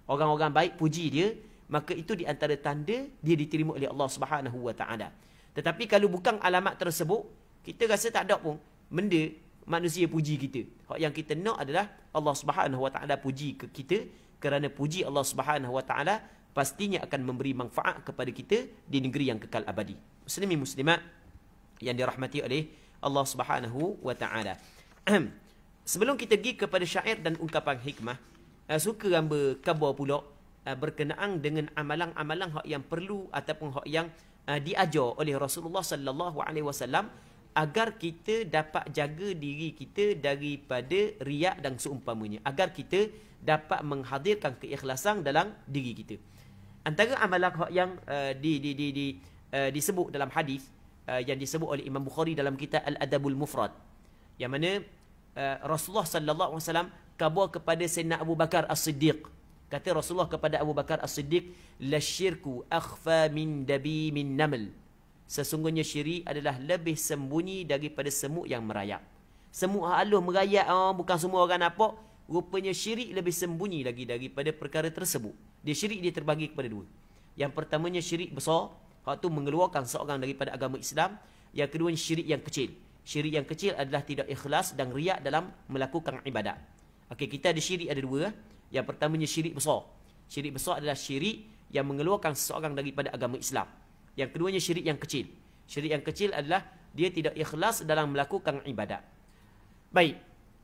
Orang-orang baik puji dia, maka itu di antara tanda dia diterima oleh Allah Subhanahu wa taala. Tetapi kalau bukan alamat tersebut, kita rasa tak ada pun benda manusia puji kita. Hak yang kita nak adalah Allah Subhanahu wa taala puji ke kita, kerana puji Allah Subhanahu wa taala pastinya akan memberi manfaat kepada kita di negeri yang kekal abadi. Muslimin muslimat yang dirahmati oleh Allah Subhanahu wa taala. Sebelum kita pergi kepada syair dan ungkapan hikmah, suka hamba khabar pula berkenaan dengan amalan-amalan hak yang perlu ataupun hak yang diajar oleh Rasulullah sallallahu alaihi wasallam agar kita dapat jaga diri kita daripada riak dan seumpamanya, agar kita dapat menghadirkan keikhlasan dalam diri kita. Antara amalan yang disebut dalam hadis yang disebut oleh Imam Bukhari dalam kitab Al-Adabul Mufrad, yang mana Rasulullah sallallahu alaihi wasallam khabar kepada Sayyidina Abu Bakar As-Siddiq. Kata Rasulullah kepada Abu Bakar As-Siddiq, "La syirku akhfa min dabi min naml." Sesungguhnya syirik adalah lebih sembunyi daripada semut yang merayap. Semut halus merayap, bukan semua orang nampak. Rupanya syirik lebih sembunyi lagi daripada perkara tersebut. Syirik terbagi kepada dua. Yang pertamanya syirik besar, hak tu mengeluarkan seorang daripada agama Islam. Yang kedua syirik yang kecil. Syirik yang kecil adalah tidak ikhlas dan riak dalam melakukan ibadat. Okey, kita ada syirik ada dua. Yang pertamanya syirik besar. Syirik besar adalah syirik yang mengeluarkan seseorang daripada agama Islam. Yang keduanya syirik yang kecil. Syirik yang kecil adalah dia tidak ikhlas dalam melakukan ibadat. Baik,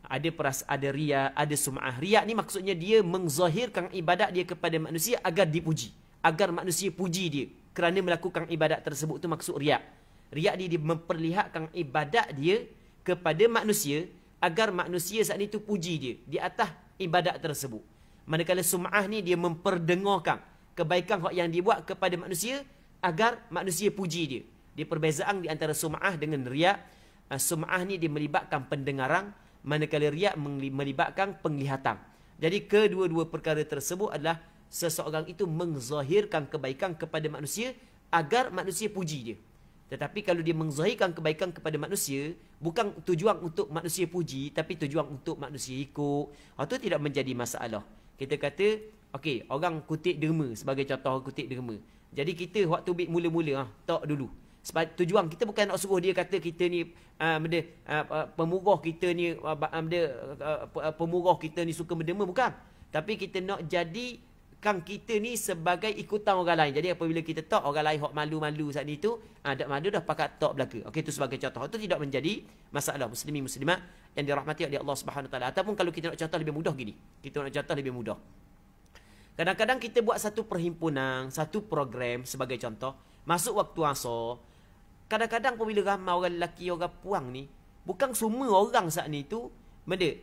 ada riya, ada sum'ah. Riya ni maksudnya dia menzahirkan ibadat dia kepada manusia agar dipuji, agar manusia puji dia kerana melakukan ibadat tersebut. Itu maksud riya. Riya dia memperlihatkan ibadat dia kepada manusia agar manusia saat itu puji dia di atas ibadat tersebut. Manakala sum'ah ni dia memperdengarkan kebaikan yang dibuat kepada manusia agar manusia puji dia. Dia perbezaan di antara sum'ah dengan riya. Sum'ah ni dia melibatkan pendengaran, manakala riya melibatkan penglihatan. Jadi kedua-dua perkara tersebut adalah seseorang itu menzahirkan kebaikan kepada manusia agar manusia puji dia. Tetapi kalau dia menzahirkan kebaikan kepada manusia, bukan tujuan untuk manusia puji, tapi tujuan untuk manusia ikut, itu tidak menjadi masalah. Kita kata, okey, orang kutip derma sebagai contoh, orang kutip derma. Jadi kita waktu mula-mula, tak dulu. Sebab tujuan kita bukan nak suruh dia kata kita ni pemurah kita ni pemurah kita ni suka menderma, bukan. Tapi kita nak jadikan kita ni sebagai ikutan orang lain. Jadi apabila kita tak orang lain hok malu-malu saat ni tu, dak malu dah pakat tak belaka. Okey, itu sebagai contoh. Itu tidak menjadi masalah muslimin muslimat yang dirahmati oleh Allah Subhanahu Wa Taala. Ataupun kalau kita nak contoh lebih mudah gini. Kita nak contoh lebih mudah. Kadang-kadang kita buat satu perhimpunan, satu program sebagai contoh, masuk waktu asar. Kadang-kadang apabila ramai orang lelaki, orang puang ni, bukan semua orang saat ni tu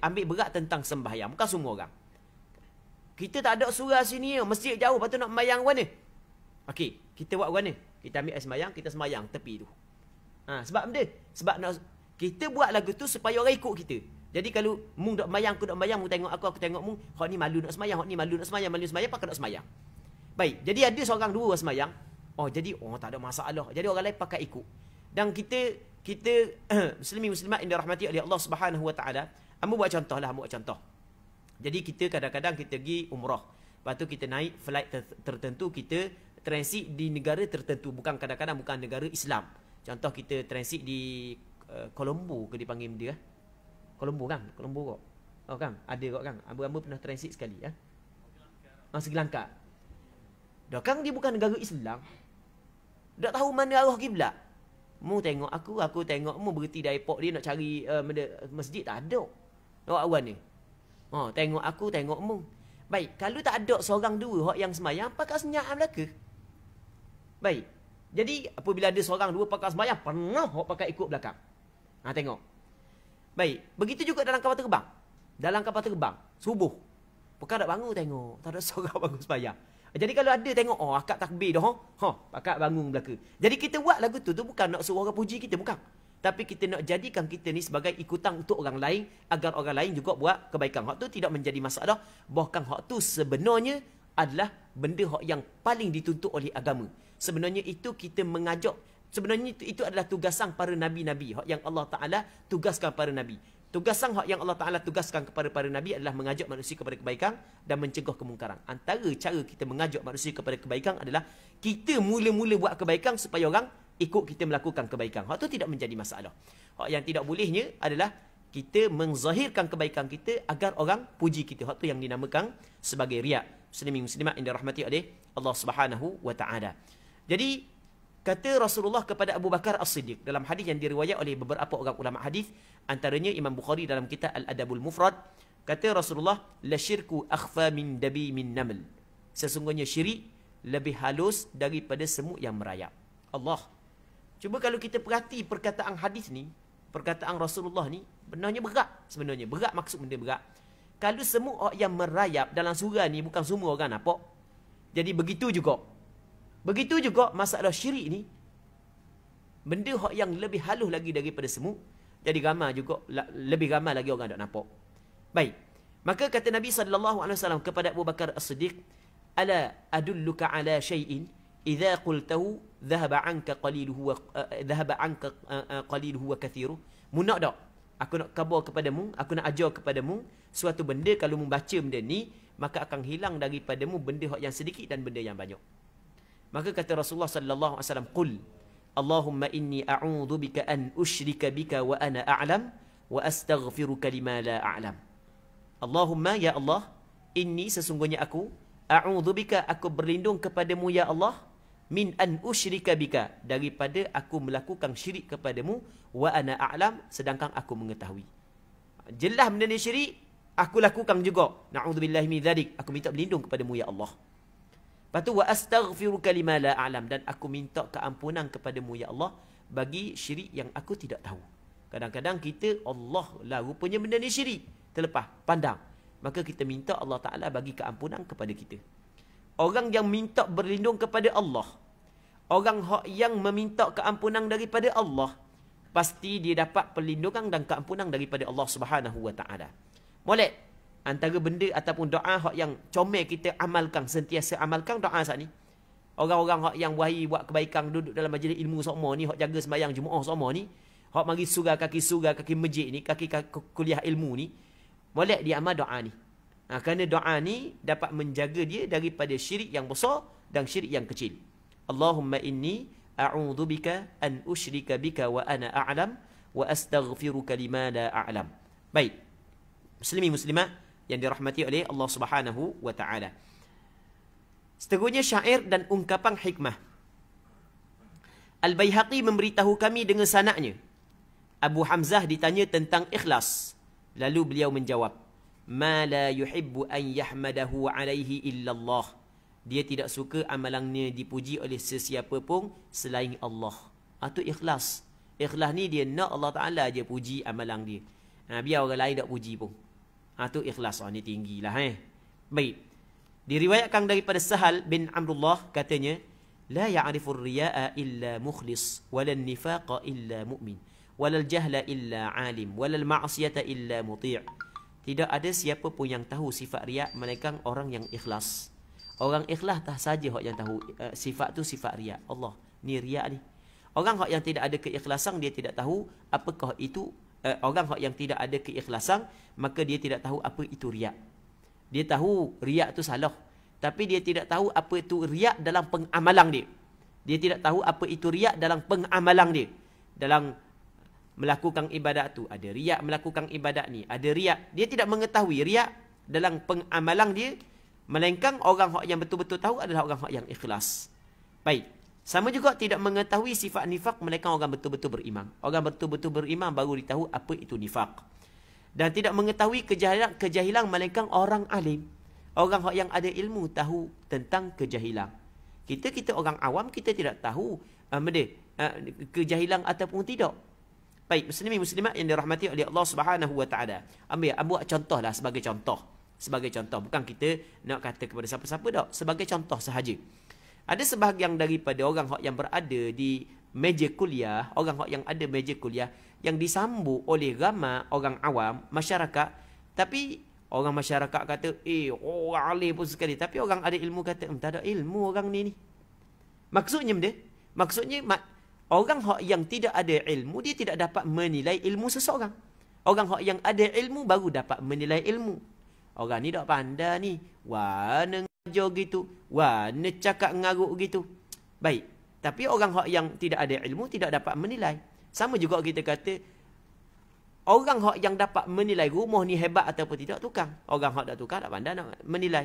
ambil berat tentang sembahyang. Bukan semua orang. Kita tak ada surah sini, masjid jauh, lepas tu nak sembahyang mana? Okey, kita buat mana? Kita ambil sembahyang, kita sembahyang tepi tu. Sebab benda? Sebab kita buat lagu tu supaya orang ikut kita. Jadi kalau mung nak sembahyang, aku nak sembahyang, mung tengok aku tengok mung, hok ni malu nak sembahyang, hok ni malu nak sembahyang, malu sembahyang, pakai nak sembahyang. Baik, jadi ada seorang dua sembahyang. Jadi tak ada masalah. Jadi orang lain pakai ikut. Dan kita muslimin muslimat yang dirahmati oleh Allah Subhanahu Wa Taala, ambo buat contoh. Jadi kita kadang-kadang kita pergi umrah. Lepas tu kita naik flight tertentu, kita transit di negara tertentu, bukan kadang-kadang bukan negara Islam. Contoh kita transit di Colombo ke dipanggil dia. Colombo kan? Colombo kok. Oh kan? Ada kok kan? Ambo pernah transit sekali ya. Sri Lanka. Dah kan dia bukan negara Islam. Tak tahu mana arah kiblat. Mu tengok aku tengok mu berhenti di airport dia nak cari masjid, tak ada. Awak awan ni. Tengok aku, tengok mu. Baik, kalau tak ada seorang dua hak yang sembahyang, pakai senyap belaka. Baik. Jadi apabila ada seorang dua pakai sembahyang, pernah hak pakai ikut belakang. Tengok. Baik, begitu juga dalam kapal terbang. Dalam kapal terbang, subuh. Pakai tak bangun tengok, tak ada seorang bangun sembahyang. Jadi kalau ada tengok, akak takbir dah, akak bangun belaka. Jadi kita buat lagu tu bukan nak suruh orang puji kita, bukan. Tapi kita nak jadikan kita ni sebagai ikutan untuk orang lain, agar orang lain juga buat kebaikan. Hak tu tidak menjadi masalah. Bahkan hak tu sebenarnya adalah benda hak yang paling dituntut oleh agama. Sebenarnya itu kita mengajak, sebenarnya itu adalah tugasan para nabi-nabi, hak yang Allah Ta'ala tugaskan para nabi. Tugasan hak yang Allah Ta'ala tugaskan kepada para nabi adalah mengajak manusia kepada kebaikan dan mencegah kemungkaran. Antara cara kita mengajak manusia kepada kebaikan adalah kita mula-mula buat kebaikan supaya orang ikut kita melakukan kebaikan. Hak itu tidak menjadi masalah. Hak yang tidak bolehnya adalah kita menzahirkan kebaikan kita agar orang puji kita. Hak itu yang dinamakan sebagai riya. Muslimin muslimat yang dirahmati oleh Allah Subhanahu Wa Taala. Jadi kata Rasulullah kepada Abu Bakar As-Siddiq dalam hadis yang diriwayat oleh beberapa orang ulama hadis, antaranya Imam Bukhari dalam kitab Al-Adabul Mufrad, kata Rasulullah, la syirku akhfa min dabi min naml. Sesungguhnya syirik lebih halus daripada semut yang merayap. Allah. Cuba kalau kita perhati perkataan hadis ni, perkataan Rasulullah ni, benarnya berat. Sebenarnya berat, maksud benda berat. Kalau semut yang merayap dalam surah ni bukan semua orang nampak. Jadi begitu juga masalah syirik ni, benda yang lebih halus lagi daripada semut. Jadi lebih ramai lagi orang tak nampak. Baik. Maka kata Nabi SAW kepada Abu Bakar As-Siddiq, ala adulluka ala syai'in idza qultahu dhahaba anka qaliluhu wa kathiruh. Mu nak tak? Aku nak khabar kepadamu, aku nak ajar kepadamu suatu benda, kalau mu baca benda ni, maka akan hilang daripadamu benda yang sedikit dan benda yang banyak. Maka kata Rasulullah sallallahu alaihi wasallam, qul Allahumma inni a'udzu bika an usyrika bika wa ana a'lam wa astaghfiruka lima la a'lam. Allahumma, ya Allah, inni sesungguhnya aku, a'udzu bika, aku berlindung kepadamu ya Allah, min an usyrika bika, daripada aku melakukan syirik kepadamu, wa ana a'lam, sedangkan aku mengetahui. Jelas benda ni syirik, aku lakukan juga. Na'udzubillahi min dzalik, aku minta berlindung kepadamu ya Allah. Lepas tu, wa astaghfiruka lima la a'lam, dan aku minta keampunan kepadamu ya Allah bagi syirik yang aku tidak tahu. Kadang-kadang kita, Allah lah rupanya benda ni syirik, terlepas pandang. Maka kita minta Allah Ta'ala bagi keampunan kepada kita. Orang yang minta berlindung kepada Allah, orang yang meminta keampunan daripada Allah, pasti dia dapat perlindungan dan keampunan daripada Allah Subhanahu Wa Ta'ala. Molek, antara benda ataupun doa yang comel kita amalkan, sentiasa amalkan doa saat ni. Orang-orang hak yang buat kebaikan duduk dalam majlis ilmu semua ni, hak jaga sembahyang Jumaat semua ni, hak mari surga kaki masjid ni, kaki kuliah ilmu ni, molek dia amal doa ni. Kerana doa ni dapat menjaga dia daripada syirik yang besar dan syirik yang kecil. Allahumma inni a'udzubika an usyrika bika wa ana a'lam wa astaghfiruka lima la a'lam. Baik. Muslimin muslimat yang dirahmati oleh Allah Subhanahu wa taala. Seterusnya syair dan ungkapan hikmah. Al-Baihaqi memberitahu kami dengan sanadnya. Abu Hamzah ditanya tentang ikhlas. Lalu beliau menjawab, "Ma la yuhibbu an yahmadahu alaihi illa Allah." Dia tidak suka amalannya dipuji oleh sesiapa pun selain Allah. Itu ikhlas. Ikhlas ni dia nak Allah Ta'ala je puji amalan dia. Biar orang lain tak puji pun. Itu ikhlas. Ni tinggilah. Baik. Diriwayatkan daripada Sahal bin Amrullah katanya, "La ya'rifur riya'a illa mukhlis, walal nifaqa illa mu'min, walal jahla illa alim, walal ma'asiyata illa muti'." Tidak ada siapa pun yang tahu sifat riya' melainkan orang yang ikhlas. Orang ikhlas tak saja yang tahu sifat tu sifat riya'. Allah, ni riya' ni. Orang yang tidak ada keikhlasan dia tidak tahu apakah itu. Orang yang tidak ada keikhlasan maka dia tidak tahu apa itu riya'. Dia tahu riya' tu salah, tapi dia tidak tahu apa itu riya' dalam pengamalan dia. Dia tidak tahu apa itu riya' dalam pengamalan dia. Dalam melakukan ibadat tu ada riya' melakukan ibadat ni, ada riya'. Dia tidak mengetahui riya' dalam pengamalan dia. Melainkan orang yang betul-betul tahu adalah orang yang ikhlas. Baik. Sama juga tidak mengetahui sifat nifak melainkan orang betul-betul beriman. Orang betul-betul beriman baru ditahu apa itu nifak. Dan tidak mengetahui kejahilan melainkan orang alim. Orang yang ada ilmu tahu tentang kejahilan. Kita orang awam, kita tidak tahu kejahilan ataupun tidak. Baik, muslimin muslimat yang dirahmati oleh Allah Subhanahu wa taala. Buat contohlah sebagai contoh. Sebagai contoh, bukan kita nak kata kepada siapa-siapa tak, sebagai contoh sahaja. Ada sebahagian daripada orang yang berada di meja kuliah, orang yang ada meja kuliah yang disambut oleh ramai orang awam, masyarakat, tapi orang masyarakat kata, orang alim pun sekali, tapi orang ada ilmu kata, tak ada ilmu orang ni. Maksudnya orang yang tidak ada ilmu, dia tidak dapat menilai ilmu seseorang. Orang yang ada ilmu baru dapat menilai ilmu. Orang ni tak pandai ni. Wana ngajar gitu. Wana cakap ngaruk gitu. Baik. Tapi orang yang tidak ada ilmu tidak dapat menilai. Sama juga kita kata, orang yang dapat menilai rumah ni hebat ataupun tidak, tukang. Orang tak tukang tak pandai nak menilai.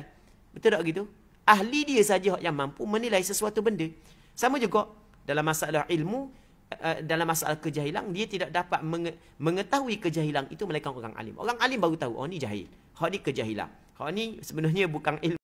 Betul tak gitu? Ahli dia saja yang mampu menilai sesuatu benda. Sama juga dalam masalah ilmu, dalam masalah kejahilan, dia tidak dapat mengetahui kejahilan itu melainkan orang alim. Orang alim baru tahu, ni jahil. Hak ni kejahilan. Hak ni sebenarnya bukan ilmu.